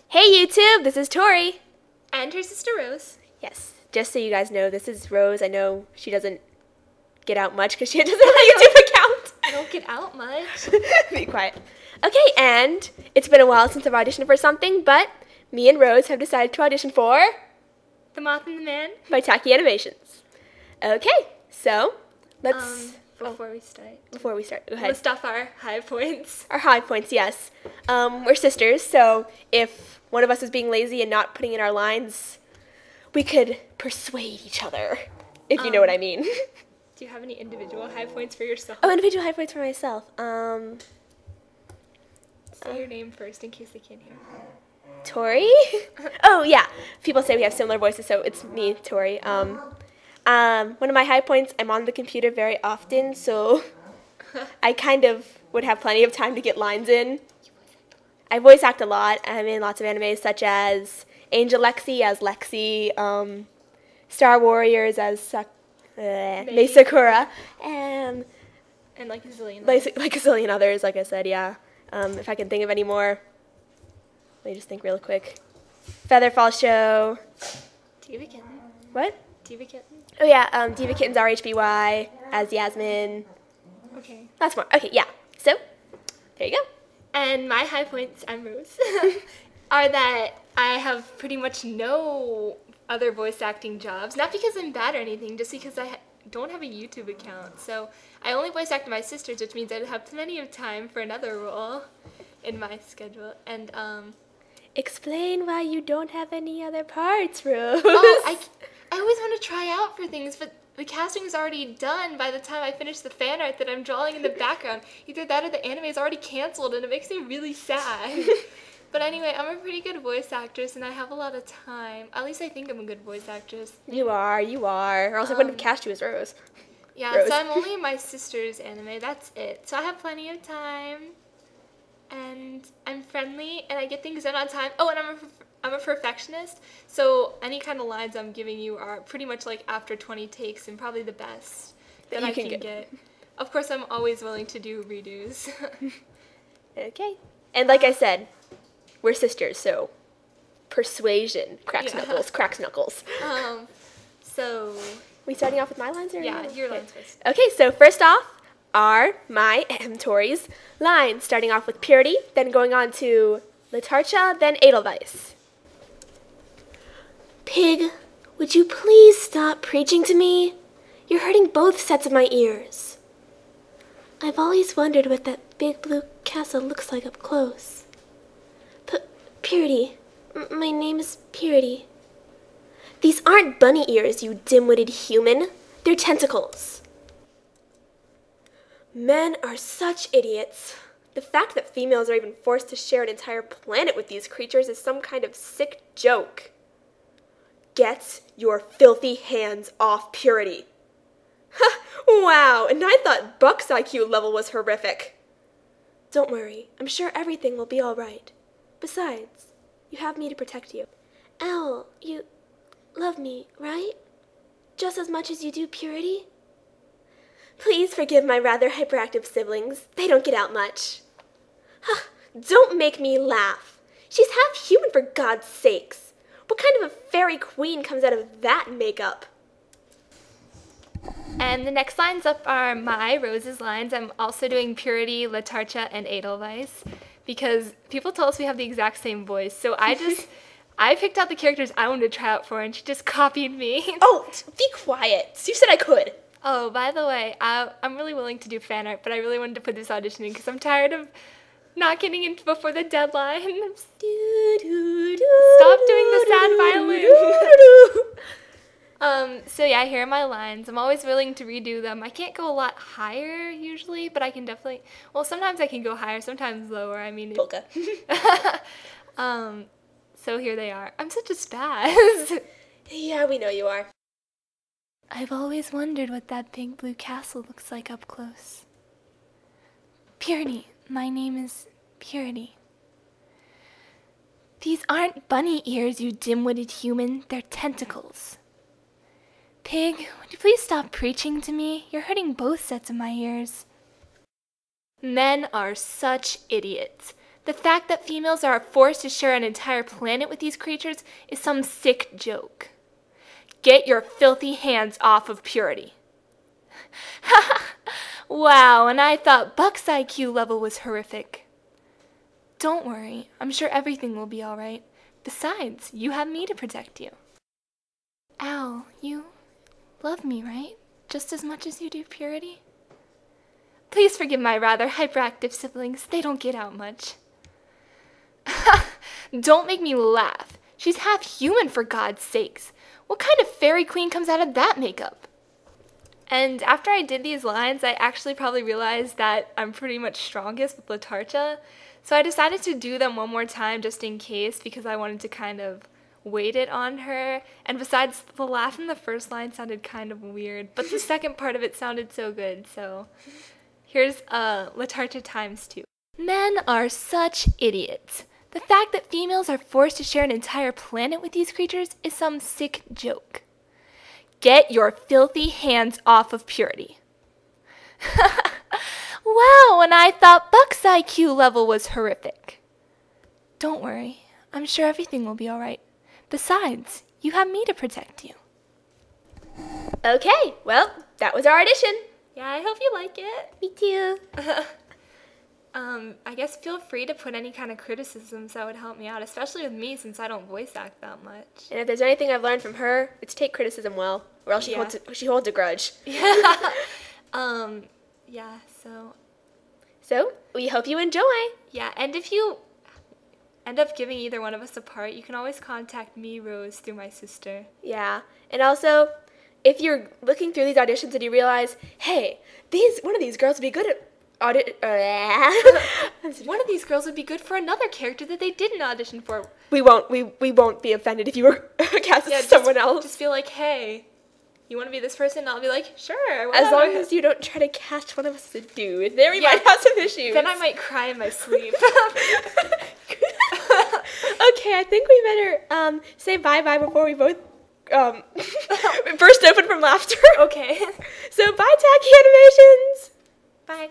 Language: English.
Hey YouTube, this is Tori. And her sister Rose. Yes, just so you guys know, this is Rose. I know she doesn't get out much because she doesn't have a YouTube account. I don't get out much. Be quiet. Okay, and it's been a while since I've auditioned for something, but me and Rose have decided to audition for The Moth and the Man. by TackyAnimations. Okay, so let's... Before we start, go ahead. list off our high points. Our high points, yes. We're sisters, so if one of us is being lazy and not putting in our lines, we could persuade each other, if you know what I mean. Do you have any individual high points for yourself? Oh, individual high points for myself. Say your name first in case they can't hear. Tori? Oh, yeah. People say we have similar voices, so it's me, Tori. One of my high points, I'm on the computer very often, so I kind of would have plenty of time to get lines in. I voice act a lot. I'm in lots of animes such as Angel Lexi as Lexi, Star Warriors as Mei Sakura, and like a zillion like a zillion others, like I said, yeah. If I can think of any more, let me just think real quick. Featherfall Show. Diva Kitten. What? Diva Kitten. Oh yeah, Diva Kitten's RHBY as Yasmin. Okay. Lots more. Okay, yeah. So, there you go. And my high points, I'm Rose, are that I have pretty much no other voice acting jobs. Not because I'm bad or anything, just because I don't have a YouTube account. So I only voice act my sisters, which means I'd have plenty of time for another role in my schedule. And Explain why you don't have any other parts, Rose. Oh, I always want to try out for things, but the casting is already done by the time I finish the fan art that I'm drawing in the background. Either that or the anime is already canceled, and it makes me really sad. But anyway, I'm a pretty good voice actress, and I have a lot of time. At least I think I'm a good voice actress. You are. Or else I wouldn't have cast you as Rose. Yeah, Rose. So I'm only in my sister's anime. That's it. So I have plenty of time, and I'm friendly, and I get things done on time. Oh, and I'm a perfectionist, so any kind of lines I'm giving you are pretty much like after 20 takes and probably the best that I can get. Of course, I'm always willing to do redos. Okay. And like I said, we're sisters, so persuasion cracks knuckles. So... We starting off with my lines? Or yeah, your lines first. Okay, so first off are my Tori's lines, starting off with Purity, then going on to Latarcha, then Edelweiss. Pig, would you please stop preaching to me? You're hurting both sets of my ears. I've always wondered what that big blue castle looks like up close. Purity. My name is Purity. These aren't bunny ears, you dim-witted human. They're tentacles. Men are such idiots. The fact that females are even forced to share an entire planet with these creatures is some kind of sick joke. Get your filthy hands off Purity. Wow, and I thought Buck's IQ level was horrific. Don't worry, I'm sure everything will be all right. Besides, you have me to protect you. Owl, you love me, right? Just as much as you do Purity? Please forgive my rather hyperactive siblings. They don't get out much. Don't make me laugh. She's half human, for God's sakes. What kind of a fairy queen comes out of that makeup? And the next lines up are my Rose's lines. I'm also doing Purity, Latarcha, and Edelweiss because people told us we have the exact same voice. So I picked out the characters I wanted to try out for, and she just copied me. Oh, be quiet. You said I could. Oh, by the way, I'm really willing to do fan art, but I really wanted to put this audition in because I'm tired of not getting in before the deadline. Stop doing the sad violin. So yeah, here are my lines. I'm always willing to redo them. I can't go a lot higher usually, but I can definitely, well, sometimes I can go higher, sometimes lower. I mean, polka. So here they are. I'm such a spaz. Yeah, we know you are. I've always wondered what that big blue castle looks like up close. Purity. My name is Purity. These aren't bunny ears, you dim-witted human. They're tentacles. Pig, would you please stop preaching to me? You're hurting both sets of my ears. Men are such idiots. The fact that females are forced to share an entire planet with these creatures is some sick joke. Get your filthy hands off of purity. Wow, and I thought Buck's IQ level was horrific. Don't worry, I'm sure everything will be alright. Besides, you have me to protect you. Al, you love me, right? Just as much as you do purity? Please forgive my rather hyperactive siblings. They don't get out much. Don't make me laugh. She's half human, for God's sakes. What kind of fairy queen comes out of that makeup? And after I did these lines, I actually probably realized that I'm pretty much strongest with Latarcha. So I decided to do them one more time just in case, because I wanted to kind of weight it on her. And besides, the laugh in the first line sounded kind of weird, but the second part of it sounded so good. So here's Latarcha times 2. Men are such idiots. The fact that females are forced to share an entire planet with these creatures is some sick joke. Get your filthy hands off of purity. Wow, and I thought Buck's IQ level was horrific. Don't worry, I'm sure everything will be alright. Besides, you have me to protect you. Okay, well, that was our audition. Yeah, I hope you like it. Me too. I guess feel free to put any kind of criticisms that would help me out, especially with me since I don't voice act that much. And if there's anything I've learned from her, it's take criticism well, or else she holds a grudge. Yeah. Yeah, So, we hope you enjoy. Yeah, and if you end up giving either one of us a part, you can always contact me, Rose, through my sister. Yeah, and also, if you're looking through these auditions and you realize, hey, one of these girls would be good at one of these girls would be good for another character that they didn't audition for. We won't be offended if you were cast as someone else. Just feel like, hey, you want to be this person? And I'll be like, sure. Whatever. As long as you don't try to cast one of us as a dude. There we might have some issues. Then I might cry in my sleep. Okay, I think we better say bye-bye before we both burst open from laughter. Okay. So bye, TackyAnimations. Bye.